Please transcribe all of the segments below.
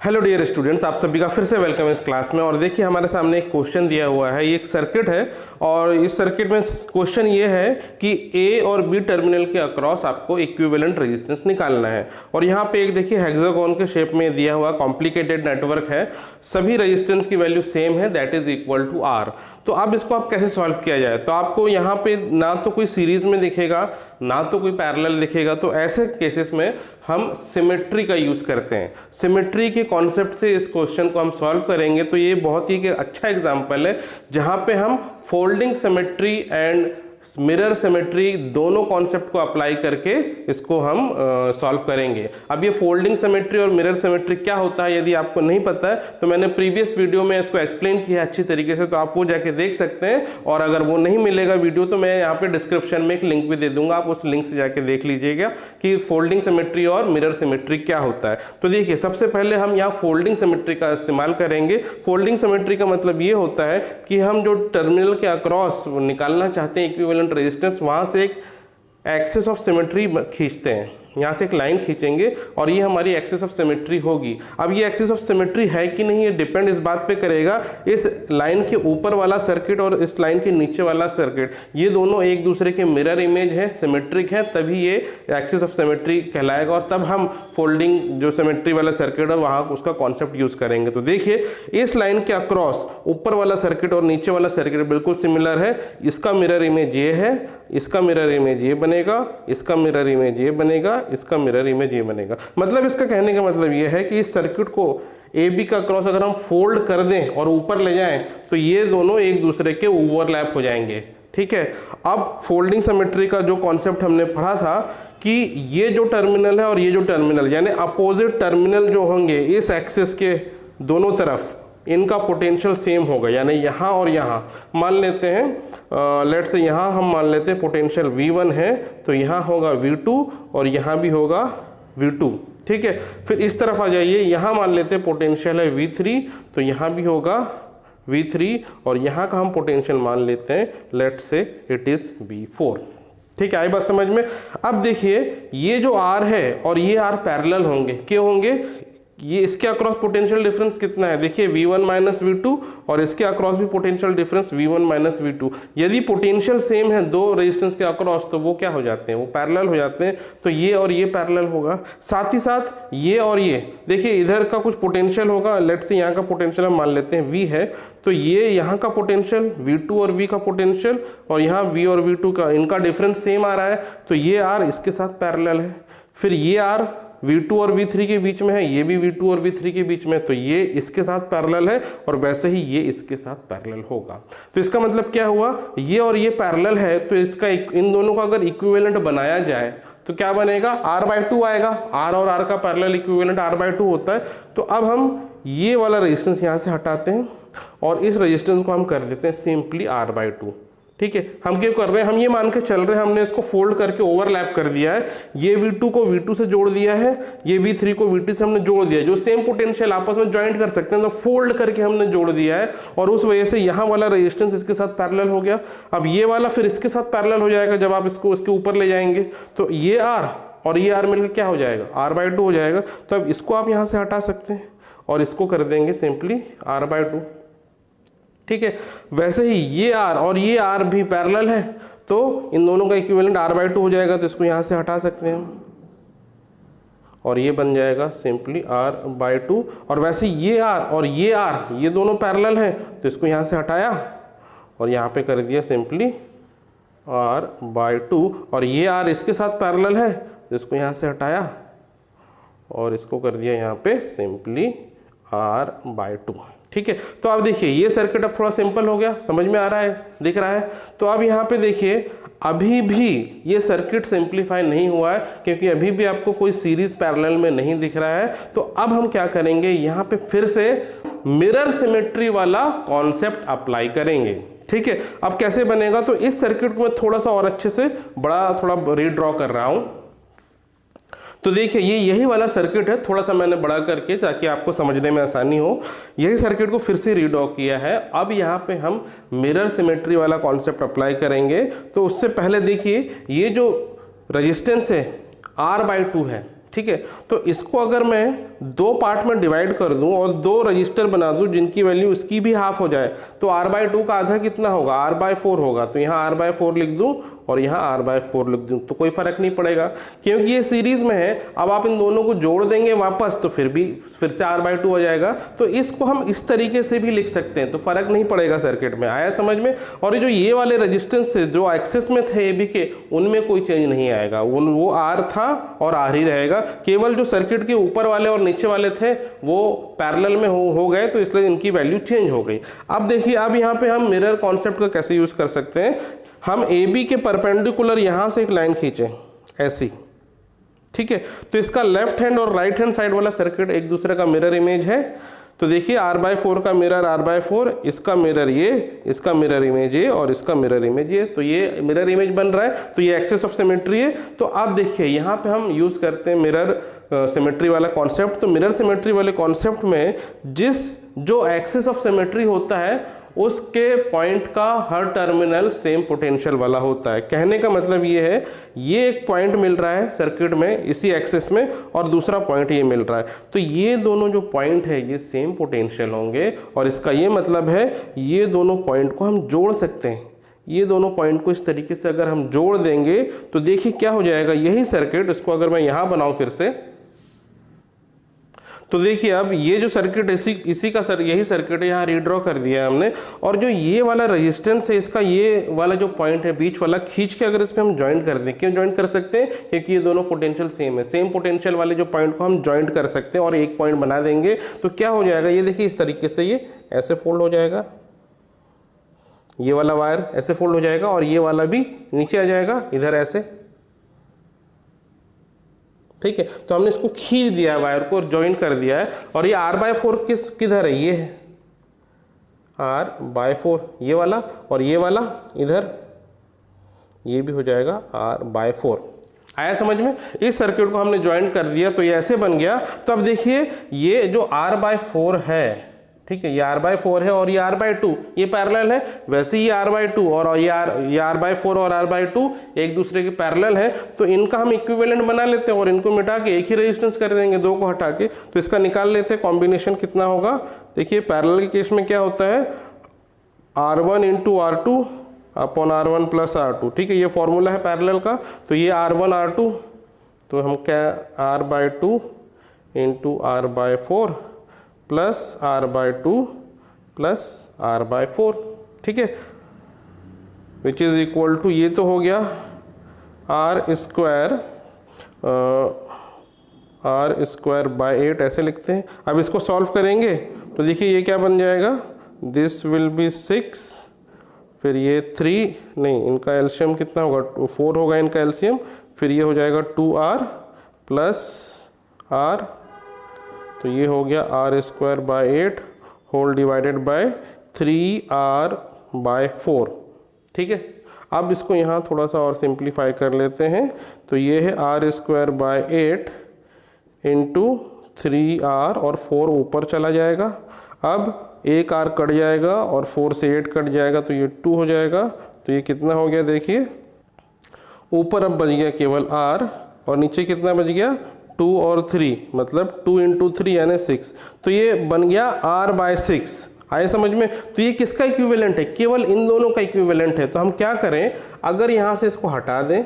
Hello dear students, आप सभी का फिर से वेलकम इस क्लास में। और देखिए हमारे सामने एक क्वेश्चन दिया हुआ है, ये एक सर्किट है और इस सर्किट में क्वेश्चन ये है कि ए और बी टर्मिनल के अक्रॉस आपको इक्विवेलेंट रेजिस्टेंस निकालना है। और यहाँ पे एक देखिए हेक्सागोन के शेप में दिया हुआ कॉम्प्लिकेटेड नेटवर्क है, सभी रेजिस्टेंस की वैल्यू सेम है, that is equal to R. तो अब इसको आप कैसे सॉल्व किया जाए, तो आपको यहाँ पे ना तो कोई सीरीज में दिखेगा ना तो कोई पैरेलल दिखेगा, तो ऐसे केसेस में हम सिमेट्री का यूज करते हैं। सिमेट्री के कॉन्सेप्ट से इस क्वेश्चन को हम सॉल्व करेंगे। तो ये बहुत ही अच्छा एग्जांपल है जहां पे हम folding symmetry and mirror symmetry दोनों कॉन्सेप्ट को अप्लाई करके इसको हम सॉल्व करेंगे। अब ये फोल्डिंग सिमेट्री और मिरर सिमेट्री क्या होता है, यदि आपको नहीं पता है तो मैंने प्रीवियस वीडियो में इसको एक्सप्लेन किया है अच्छी तरीके से, तो आप वो जाके देख सकते हैं। और अगर वो नहीं मिलेगा वीडियो तो मैं यहाँ पे डिस्क्रिप्शन में एक लिंक भी दे दूंगा, आप उस लिंक से जाके देख लीजिएगा कि फोल्डिंग सिमेट्री और मिरर सिमेट्री क्या होता है। तो देखिए सबसे पहले हम यहाँ फोल्डिंग सिमेट्री का इस्तेमाल करेंगे। फोल्डिंग सिमेट्री का मतलब ये होता है कि हम जो टर्मिनल के अक्रॉस निकालना चाहते हैं इक्विवेलेंट रेजिस्टेंस, वहां से एक एक्सिस ऑफ सिमेट्री खींचते हैं, यहाँ से एक लाइन खींचेंगे और ये हमारी एक्सिस ऑफ सिमेट्री होगी। अब ये एक्सिस ऑफ सिमेट्री है कि नहीं, ये डिपेंड इस बात पे करेगा इस लाइन के ऊपर वाला सर्किट और इस लाइन के नीचे वाला सर्किट, ये दोनों एक दूसरे के मिरर इमेज है, सिमेट्रिक है, तभी ये एक्सिस ऑफ सिमेट्री कहलाएगा और तब हम फोल्डिंग जो सिमेट्री वाला सर्किट है वहाँ उसका कॉन्सेप्ट यूज करेंगे। तो देखिए इस लाइन के अक्रॉस ऊपर वाला सर्किट और नीचे वाला सर्किट बिल्कुल सिमिलर है, इसका मिरर इमेज ये है, इसका मिरर इमेज ये बनेगा, इसका मिरर इमेज ये बनेगा, इसका मिरर इमेज ये बनेगा। मतलब इसका कहने का मतलब ये है कि इस सर्किट को ए बी का क्रॉस अगर हम फोल्ड कर दें और ऊपर ले जाएं तो ये दोनों एक दूसरे के ओवरलैप हो जाएंगे। ठीक है, अब फोल्डिंग सिमेट्री का जो कॉन्सेप्ट हमने पढ़ा था कि ये जो टर्मिनल है और ये जो टर्मिनल यानी अपोजिट टर्मिनल जो होंगे इस एक्सिस के दोनों तरफ, इनका पोटेंशियल सेम होगा, यानी यहाँ और यहाँ मान लेते हैं, लेट्स से यहाँ हम मान लेते हैं पोटेंशियल V1 है तो यहाँ होगा V2 और यहाँ भी होगा V2। ठीक है, फिर इस तरफ आ जाइए, यहाँ मान लेते हैं पोटेंशियल है V3 तो यहाँ भी होगा V3 और यहाँ का हम पोटेंशियल मान लेते हैं, let's say it is V4। ठीक है, आई बात समझ में। अब देखिए ये जो R है और ये R पैरेलल होंगे, क्यों होंगे, ये इसके अक्रॉस पोटेंशियल डिफरेंस कितना है, देखिए V1 माइनस V2 और इसके अक्रॉस भी potential difference V1 minus V2। यदि पोटेंशियल सेम है दो रेजिस्टेंस के अक्रॉस तो वो क्या हो जाते हैं, वो पैरेलल हो जाते हैं, तो ये और ये पैरेलल होगा। साथ ही साथ ये और ये देखिए इधर का कुछ पोटेंशियल होगा, लेट्स से यहाँ का पोटेंशियल हम मान लेते हैं V है, तो ये यहाँ का पोटेंशियल V2 और V का पोटेंशियल और यहाँ V और V2 का इनका डिफरेंस सेम आ रहा है, तो ये R इसके साथ पैरेलल है। फिर ये R V2 और V3 के बीच में है, ये भी V2 और V3 के बीच में, तो ये इसके साथ पैरेलल है और वैसे ही ये इसके साथ पैरेलल होगा। तो इसका मतलब क्या हुआ, ये और ये पैरेलल है तो इसका इन दोनों का अगर इक्विवेलेंट बनाया जाए तो क्या बनेगा, R/2 आएगा। R और R का पैरेलल इक्विवेलेंट R/2 होता है। तो अब हम ये वाला रेजिस्टेंस यहाँ से हटाते हैं और इस रेजिस्टेंस को हम कर देते हैं सिंपली R/2। ठीक है, हम क्या कर रहे हैं, हम ये मान के चल रहे हैं, हमने इसको फोल्ड करके ओवरलैप कर दिया है, ये V2 को V2 से जोड़ दिया है, ये V3 को V3 से हमने जोड़ दिया है, जो सेम पोटेंशियल आपस में ज्वाइंट कर सकते हैं तो फोल्ड करके हमने जोड़ दिया है और उस वजह से यहाँ वाला रेजिस्टेंस इसके साथ पैरेलल हो गया। अब ये वाला फिर इसके साथ पैरेलल हो जाएगा जब आप इसको इसके ऊपर ले जाएंगे, तो ये R और ये R मिलकर क्या हो जाएगा, R/2 हो जाएगा। तो अब इसको आप यहाँ से हटा सकते हैं और इसको कर देंगे सिंपली R/2। ठीक है, वैसे ही ये R और ये R भी पैरेलल है तो इन दोनों का इक्विवेलेंट R/2 हो जाएगा, तो इसको यहाँ से हटा सकते हैं और ये बन जाएगा सिंपली R/2। और वैसे ये R और ये R ये दोनों पैरेलल हैं तो इसको यहाँ से हटाया और यहाँ पे कर दिया सिंपली R/2 और ये R इसके साथ पैरेलल है तो इसको यहाँ से हटाया और इसको कर दिया यहाँ पे सिंपली R/2। ठीक है, तो अब देखिए ये सर्किट अब थोड़ा सिंपल हो गया, समझ में आ रहा है, दिख रहा है। तो अब यहाँ पे देखिए अभी भी ये सर्किट सिंपलीफाई नहीं हुआ है क्योंकि अभी भी आपको कोई सीरीज पैरेलल में नहीं दिख रहा है। तो अब हम क्या करेंगे, यहाँ पे फिर से मिरर सिमेट्री वाला कॉन्सेप्ट अप्लाई करेंगे। ठीक है, अब कैसे बनेगा, तो इस सर्किट को मैं थोड़ा सा और अच्छे से थोड़ा रीड्रॉ कर रहा हूँ। तो देखिए ये यही वाला सर्किट है, थोड़ा सा मैंने बड़ा करके ताकि आपको समझने में आसानी हो, यही सर्किट को फिर से रीड्रॉ किया है। अब यहाँ पे हम मिरर सिमेट्री वाला कॉन्सेप्ट अप्लाई करेंगे। तो उससे पहले देखिए ये जो रेजिस्टेंस है R/2 है, ठीक है। तो इसको अगर मैं दो पार्ट में डिवाइड कर दूं और दो रजिस्टर बना दूं जिनकी वैल्यू इसकी भी हाफ हो जाए, तो r/2 का आधा कितना होगा, r/4 होगा। तो यहाँ r/4 लिख दूं और यहाँ r/4 लिख दूं, तो कोई फर्क नहीं पड़ेगा क्योंकि ये सीरीज में है। अब आप इन दोनों को जोड़ देंगे वापस तो फिर से r/2 हो जाएगा। तो इसको हम इस तरीके से भी लिख सकते हैं, तो फर्क नहीं पड़ेगा सर्किट में। आया समझ में? और ये वाले रेजिस्टेंस जो एक्सेस में थे AB के, उनमें कोई चेंज नहीं आएगा, वो R था और R ही रहेगा। केवल जो सर्किट के ऊपर वाले और नीचे वाले थे वो पैरेलल में हो गए, तो इसलिए इनकी वैल्यू चेंज हो गई। अब देखिए, अब यहाँ पे हम मिरर कॉन्सेप्ट का कैसे यूज कर सकते हैं। हम AB के परपेंडिकुलर यहां से एक लाइन खींचे ऐसी, ठीक है। तो इसका लेफ्ट हैंड और राइट हैंड साइड वाला सर्किट एक दूसरे का मिरर इमेज है। तो देखिए r/4 का मिरर r/4, इसका मिरर ये, इसका मिरर इमेज ये और इसका मिरर इमेज ये। तो ये मिरर इमेज बन रहा है, तो ये एक्सेस ऑफ सिमेट्री है। तो अब देखिए यहाँ पे हम यूज करते हैं मिरर सिमेट्री वाला कॉन्सेप्ट। तो मिरर सिमेट्री वाले कॉन्सेप्ट में जो एक्सेस ऑफ सिमेट्री होता है उसके पॉइंट का हर टर्मिनल सेम पोटेंशियल वाला होता है। कहने का मतलब ये है, ये एक पॉइंट मिल रहा है सर्किट में इसी एक्सेस में और दूसरा पॉइंट ये मिल रहा है, तो ये दोनों जो पॉइंट है ये सेम पोटेंशियल होंगे। और इसका ये मतलब है ये दोनों पॉइंट को हम जोड़ सकते हैं। ये दोनों पॉइंट को इस तरीके से अगर हम जोड़ देंगे तो देखिए क्या हो जाएगा। यही सर्किट, इसको अगर मैं यहाँ बनाऊं फिर से, तो देखिए अब ये जो सर्किट इसी का यही सर्किट है, यहाँ रीड्रॉ कर दिया है हमने। और जो ये वाला रेजिस्टेंस है इसका, ये वाला जो पॉइंट है बीच वाला, खींच के अगर इसमें हम ज्वाइंट कर दें, क्यों ज्वाइंट कर सकते हैं, क्योंकि ये दोनों पोटेंशियल सेम है। सेम पोटेंशियल वाले जो पॉइंट को हम ज्वाइंट कर सकते हैं और एक पॉइंट बना देंगे। तो क्या हो जाएगा, ये देखिए इस तरीके से ये ऐसे फोल्ड हो जाएगा, ये वाला वायर ऐसे फोल्ड हो जाएगा और ये वाला भी नीचे आ जाएगा इधर ऐसे, ठीक है। तो हमने इसको खींच दिया है वायर को और ज्वाइन कर दिया है। और ये r/4 किधर है, ये है r/4 ये वाला, और ये वाला इधर ये भी हो जाएगा r/4। आया समझ में? इस सर्किट को हमने ज्वाइन कर दिया तो ये ऐसे बन गया। तो अब देखिए ये जो r/4 है, ठीक है, ये r/4 है और ये r/2, ये पैरेलल है। वैसे ही r/2 और ये r/4 और r/2 एक दूसरे के पैरेलल है, तो इनका हम इक्विवेलेंट बना लेते हैं और इनको मिटा के एक ही रेजिस्टेंस कर देंगे, दो को हटा के। तो इसका निकाल लेते हैं कॉम्बिनेशन कितना होगा। देखिए पैरेलल के केस में क्या होता है, r1 × r2 upon r1 + r2, ठीक है, ये फॉर्मूला है पैरेलल का। तो ये r1 r2, तो हम क्या r/2 × r/4 plus r/2 plus r/4, ठीक है, विच इज इक्वल टू, ये तो हो गया r² ऐसे लिखते हैं। अब इसको सॉल्व करेंगे तो देखिए ये क्या बन जाएगा, दिस विल बी 6, फिर ये 3, नहीं इनका एलसीएम कितना होगा, 4 होगा इनका एलसीएम, फिर ये हो जाएगा 2r प्लस r, तो ये हो गया r² whole divided by 3r/4, ठीक है। अब इसको यहाँ थोड़ा सा और सिंप्लीफाई कर लेते हैं। तो ये है r² इंटू 3r और 4 ऊपर चला जाएगा। अब एक r कट जाएगा और 4 से 8 कट जाएगा, तो ये 2 हो जाएगा। तो ये कितना हो गया, देखिए ऊपर अब बच गया केवल r और नीचे कितना बच गया, 2 और 3, मतलब 2 × 3 यानी 6। तो ये बन गया r/6। आए समझ में? तो ये किसका इक्विवेलेंट है, केवल इन दोनों का इक्विवेलेंट है। तो हम क्या करें, अगर यहाँ से इसको हटा दें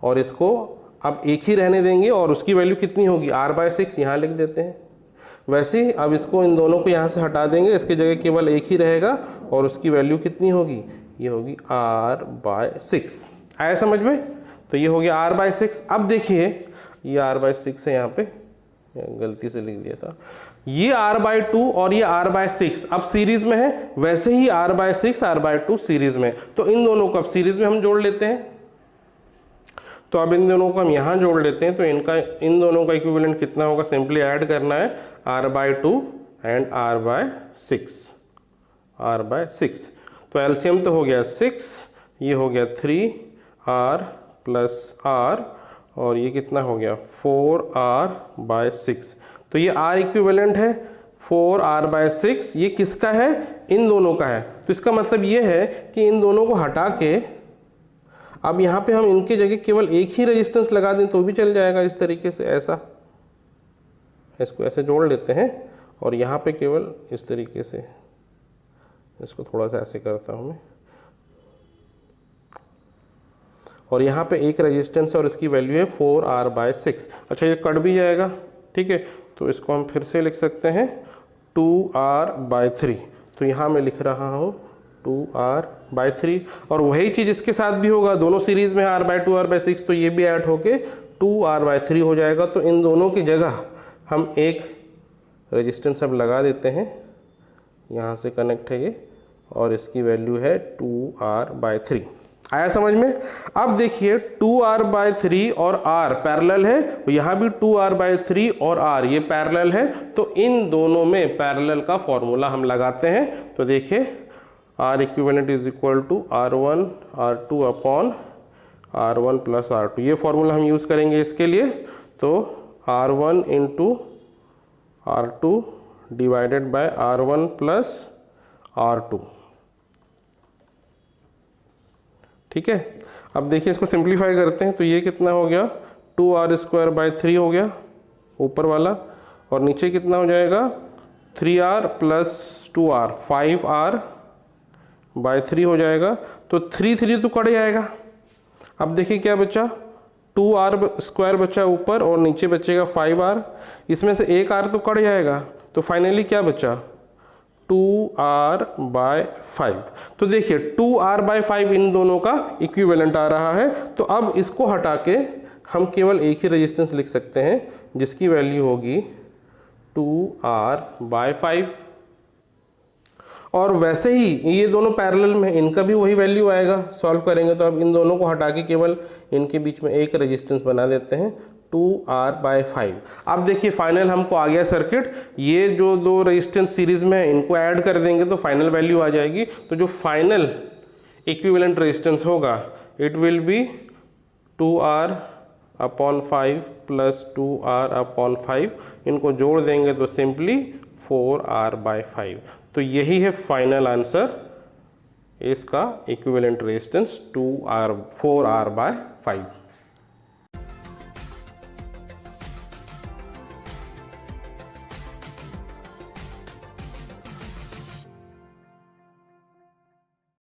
और इसको अब एक ही रहने देंगे और उसकी वैल्यू कितनी होगी, r/6 यहाँ लिख देते हैं। वैसे ही अब इसको इन दोनों को यहाँ से हटा देंगे, इसकी जगह केवल एक ही रहेगा और उसकी वैल्यू कितनी होगी, ये होगी r/6। आया समझ में? तो ये हो गया r/6। अब देखिए ये r/6 है, यहाँ पे गलती से लिख दिया था, ये r/2 और ये r/6 अब सीरीज में है। वैसे ही r/6 r/2 सीरीज में, तो इन दोनों को अब सीरीज में हम जोड़ लेते हैं। तो अब इन दोनों को हम यहाँ जोड़ लेते हैं, तो इन दोनों का इक्विवेलेंट कितना होगा, सिंपली ऐड करना है r/2 एंड r/6। तो एलसीएम तो हो गया 6, ये हो गया 3r + r और ये कितना हो गया 4r/6। तो ये r इक्विवेलेंट है 4r/6। ये किसका है, इन दोनों का है। तो इसका मतलब ये है कि इन दोनों को हटा के अब यहाँ पे हम इनके जगह केवल एक ही रेजिस्टेंस लगा दें तो भी चल जाएगा इस तरीके से, ऐसा इसको ऐसे जोड़ लेते हैं और यहाँ पे केवल इस तरीके से, इसको थोड़ा सा ऐसे करता हूँ मैं, और यहाँ पे एक रेजिस्टेंस है और इसकी वैल्यू है 4R/6। अच्छा, ये कट भी जाएगा, ठीक है, तो इसको हम फिर से लिख सकते हैं 2R/3। तो यहाँ मैं लिख रहा हूँ 2R/3, और वही चीज़ इसके साथ भी होगा, दोनों सीरीज में R/2 R/6, तो ये भी ऐड होके 2R/3 हो जाएगा। तो इन दोनों की जगह हम एक रेजिस्टेंस अब लगा देते हैं, यहाँ से कनेक्ट है ये, और इसकी वैल्यू है 2R/3। आया समझ में? अब देखिए 2R/3 और R पैरेलल है, तो यहाँ भी 2R/3 और R ये पैरेलल है, तो इन दोनों में पैरेलल का फॉर्मूला हम लगाते हैं। तो देखिए R equivalent is equal to R1 R2 upon R1 plus R2, ये फॉर्मूला हम यूज़ करेंगे इसके लिए। तो R1 into R2 divided by R1 plus R2, ठीक है। अब देखिए इसको सिंप्लीफाई करते हैं, तो ये कितना हो गया 2R²/3 हो गया ऊपर वाला, और नीचे कितना हो जाएगा 3R प्लस 2R 5R/3 हो जाएगा। तो 3 तो कट जाएगा। अब देखिए क्या बचा, 2R² बचा ऊपर और नीचे बचेगा 5R, इसमें से एक R तो कट जाएगा, तो फाइनली क्या बचा 2R/5। तो देखिए 2R/5 इन दोनों का इक्विवेलेंट आ रहा है। तो अब इसको हटा के हम केवल एक ही रेजिस्टेंस लिख सकते हैं जिसकी वैल्यू होगी 2R/5, और वैसे ही ये दोनों पैरेलल में, इनका भी वही वैल्यू आएगा। सॉल्व करेंगे तो अब इन दोनों को हटा के केवल इनके बीच में एक रेजिस्टेंस बना देते हैं 2R/5। अब देखिए फाइनल हमको आ गया सर्किट। ये जो दो रेजिस्टेंस सीरीज में है इनको ऐड कर देंगे तो फाइनल वैल्यू आ जाएगी। तो जो फाइनल इक्विवेलेंट रेजिस्टेंस होगा it will be 2R/5 plus 2R/5, इनको जोड़ देंगे तो सिंपली 4R/5। तो यही है फाइनल आंसर इसका इक्विवेलेंट रेजिस्टेंस 4R/5।